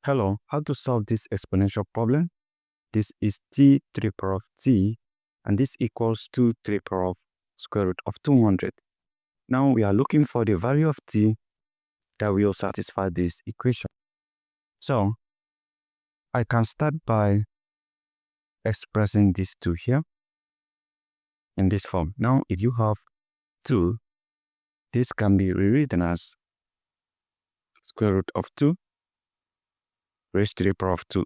Hello, how to solve this exponential problem? This is t to the power of t, and this equals 2 to the power of square root of 200. Now we are looking for the value of t that will satisfy this equation. So I can start by expressing these two here in this form. Now if you have 2, this can be rewritten as square root of 2 raised to the power of 2.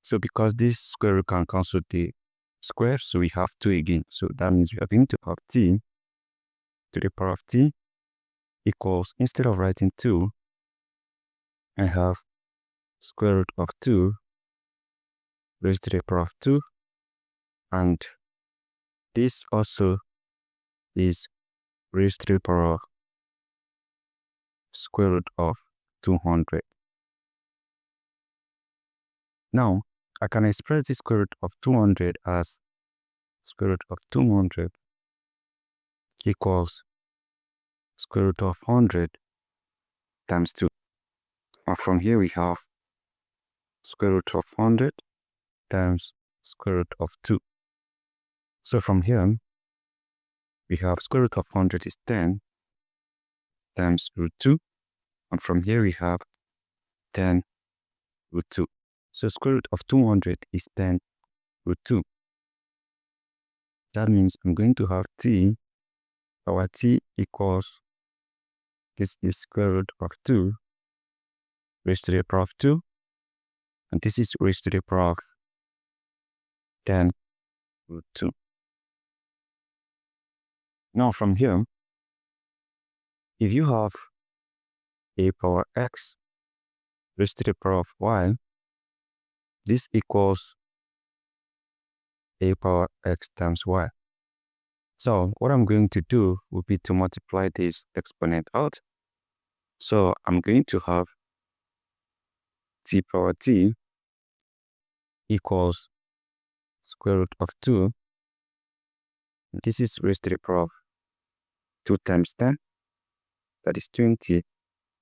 So because this square root can cancel the square, so we have 2 again. So that means we are going to have t to the power of t equals, instead of writing 2, I have square root of 2 raised to the power of 2, and this also is raised to the power of square root of 200. Now I can express the square root of 200 as square root of 200 equals square root of 100 times 2. And from here we have square root of 100 times square root of 2. So from here we have square root of 100 is 10 times root 2, and from here we have 10 root 2. So square root of 200 is 10 root 2. That means I'm going to have t, our t equals, this is square root of 2 raised to the power of 2, and this is raised to the power of 10 root 2. Now from here, if you have a power x raised to the power of y, this equals a power x times y. So what I'm going to do will be to multiply this exponent out. So I'm going to have t power t equals square root of 2. This is raised to the power of 2 times 10, that is 20.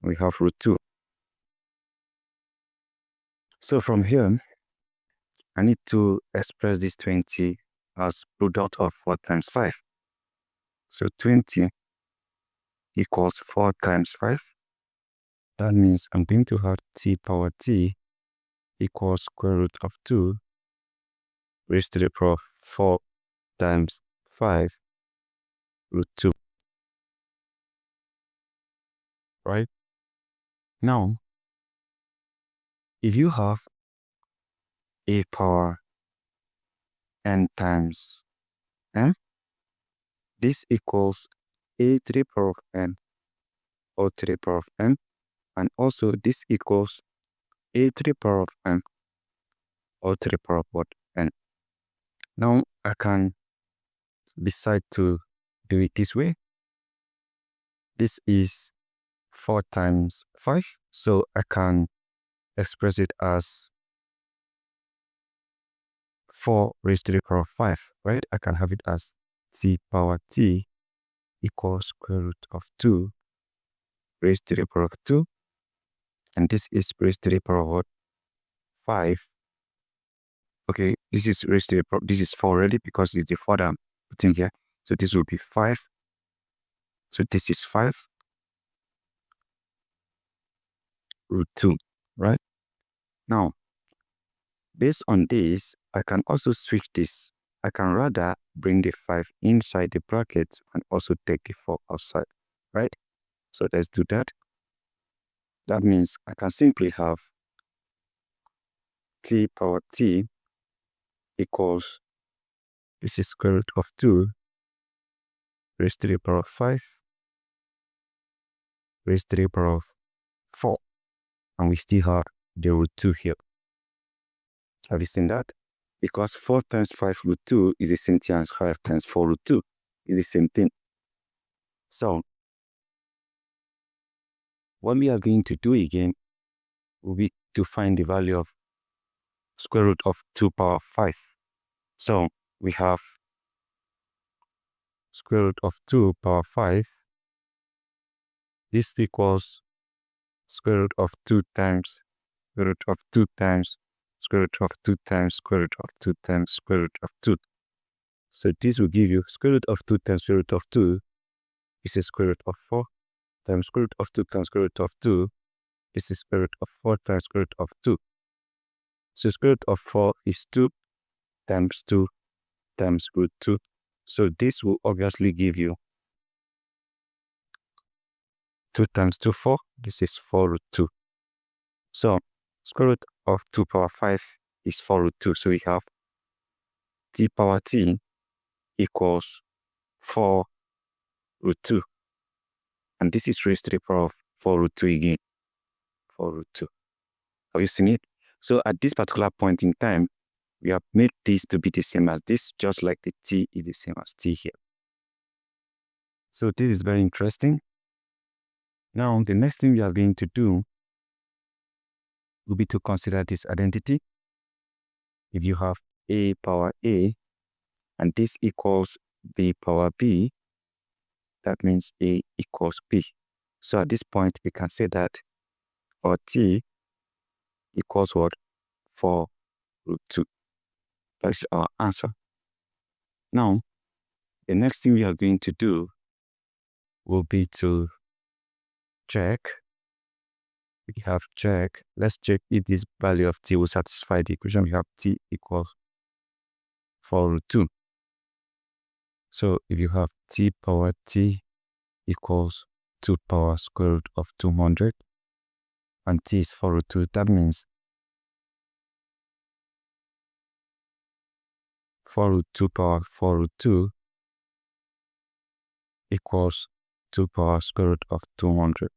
We have root 2. So from here, I need to express this 20 as product of 4 times 5. So 20 equals 4 times 5. That means I'm going to have t power t equals square root of 2 raised to the power of 4 times 5 root 2. Right? Now, if you have a power n times n, this equals a to the power of n or to the power of n, and also this equals a to the power of n or to the power of what? N. Now I can decide to do it this way. This is 4 times 5, so I can express it as 4 raised to the power of 5, right? I can have it as t power t equals square root of 2 raised to the power of 2, and this is raised to the power of what? 5. Okay, this is raised to the power, this is 4 already because it's the 4 that I'm putting here. So this will be 5. So this is 5 root 2, right? Now, based on this, I can also switch this. I can rather bring the 5 inside the bracket and also take the 4 outside, right? So let's do that. That means I can simply have t power t equals, this is square root of 2 raised to the power of 5 raised to the power of 4. And we still have the root 2 here. Have you seen that? Because 4 times 5 root 2 is the same thing as 5 times 4 root 2. It's the same thing. So what we are going to do again will be to find the value of square root of 2 power 5. So we have square root of 2 power 5. This equals square root of 2 times square root of 2 times square root of 2 times square root of 2 times square root of 2. So this will give you square root of 2 times square root of 2 is a square root of 4 times square root of 2 times square root of 2 is a square root of 4 times square root of 2. So square root of 4 is 2 times 2 times root 2. So this will obviously give you 2 times 2, 4. This is 4 root 2. So square root of 2 power 5 is 4 root 2. So we have t power t equals 4 root 2. And this is raised to the power of 4 root 2 again. 4 root 2. Have you seen it? So at this particular point in time, we have made this to be the same as this, just like the t is the same as t here. So this is very interesting. Now, the next thing we are going to do will be to consider this identity. If you have a power a, and this equals b power b, that means a equals b. So at this point, we can say that our t equals what? 4 root 2. That's our answer. Now, the next thing we are going to do will be to check. We have check. Let's check if this value of t will satisfy the equation. We have t equals 4 root 2. So if you have t power t equals 2 power square root of 200 and t is 4 root 2, that means 4 root 2 power 4 root 2 equals 2 power square root of 200.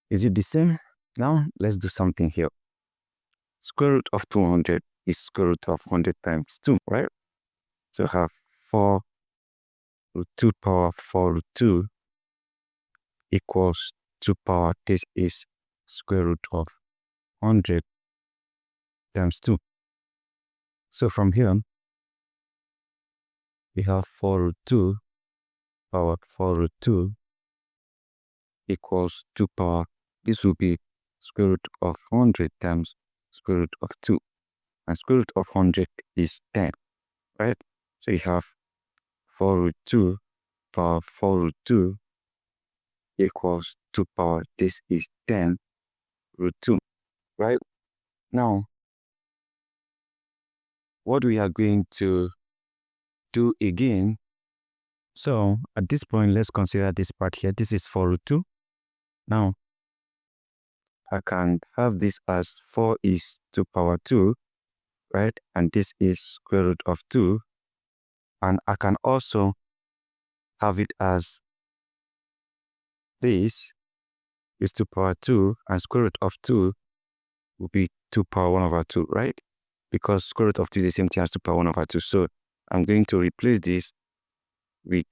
Is it the same? Now let's do something here. Square root of 200 is square root of 100 times 2, right? So I have 4 root 2 power 4 root 2 equals 2 power, this is square root of 100 times 2. So from here, we have 4 root 2 power 4 root 2 equals 2 power, this will be square root of 100 times square root of 2. And square root of 100 is 10, right? So you have 4 root 2 power 4 root 2 equals 2 power, this is 10 root 2, right? Now, what we are going to do again, so at this point, let's consider this part here. This is 4 root 2. Now, I can have this as 4 is 2 power 2, right? And this is square root of 2. And I can also have it as this is 2 power 2 and square root of 2 will be 2 power 1 over 2, right? Because square root of 2 is the same thing as 2 power 1 over 2. So I'm going to replace this with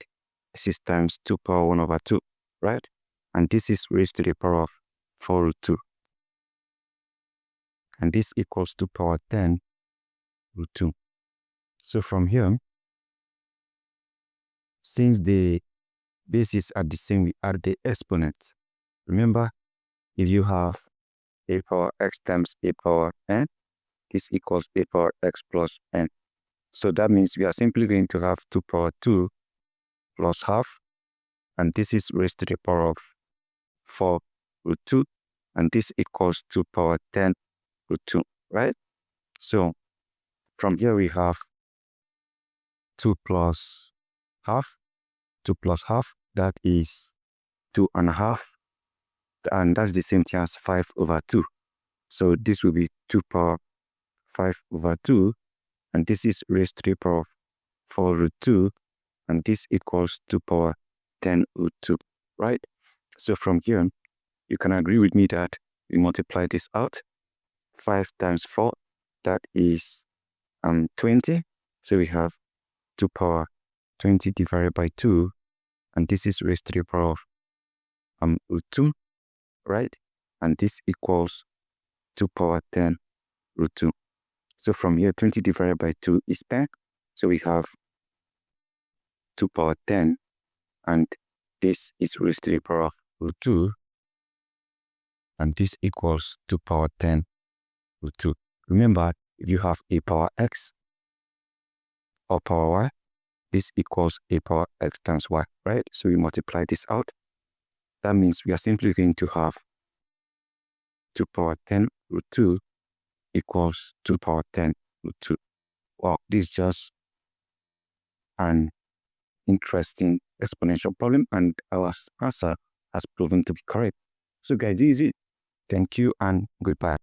6 times 2 power 1 over 2, right? And this is raised to the power of 4 root 2. And this equals 2 power 10 root 2. So from here, since the bases are the same, we add the exponent. Remember, if you have a power x times a power n, this equals a power x plus n. So that means we are simply going to have 2 power 2 plus half, and this is raised to the power of 4 root 2, and this equals 2 power 10 root 2, right? So from here we have 2 plus half, 2 plus half, that is 2.5, and that's the same thing as 5 over 2. So this will be 2 power 5 over 2, and this is raised to the power of 4 root 2, and this equals 2 power 10 root 2, right? So from here, you can agree with me that we multiply this out. 5 times 4, that is 20. So we have 2 power 20 divided by 2, and this is raised to the power of root 2, right? And this equals 2 power 10 root 2. So from here, 20 divided by 2 is 10. So we have 2 power 10, and this is raised to the power of root 2. and this equals 2 power 10 root 2. Remember, if you have a power x or power y, this equals a power x times y, right? So we multiply this out. That means we are simply going to have 2 power 10 root 2 equals 2 power 10 root 2. Wow, this is just an interesting exponential problem, and our answer has proven to be correct. So guys, this is it. Thank you and goodbye.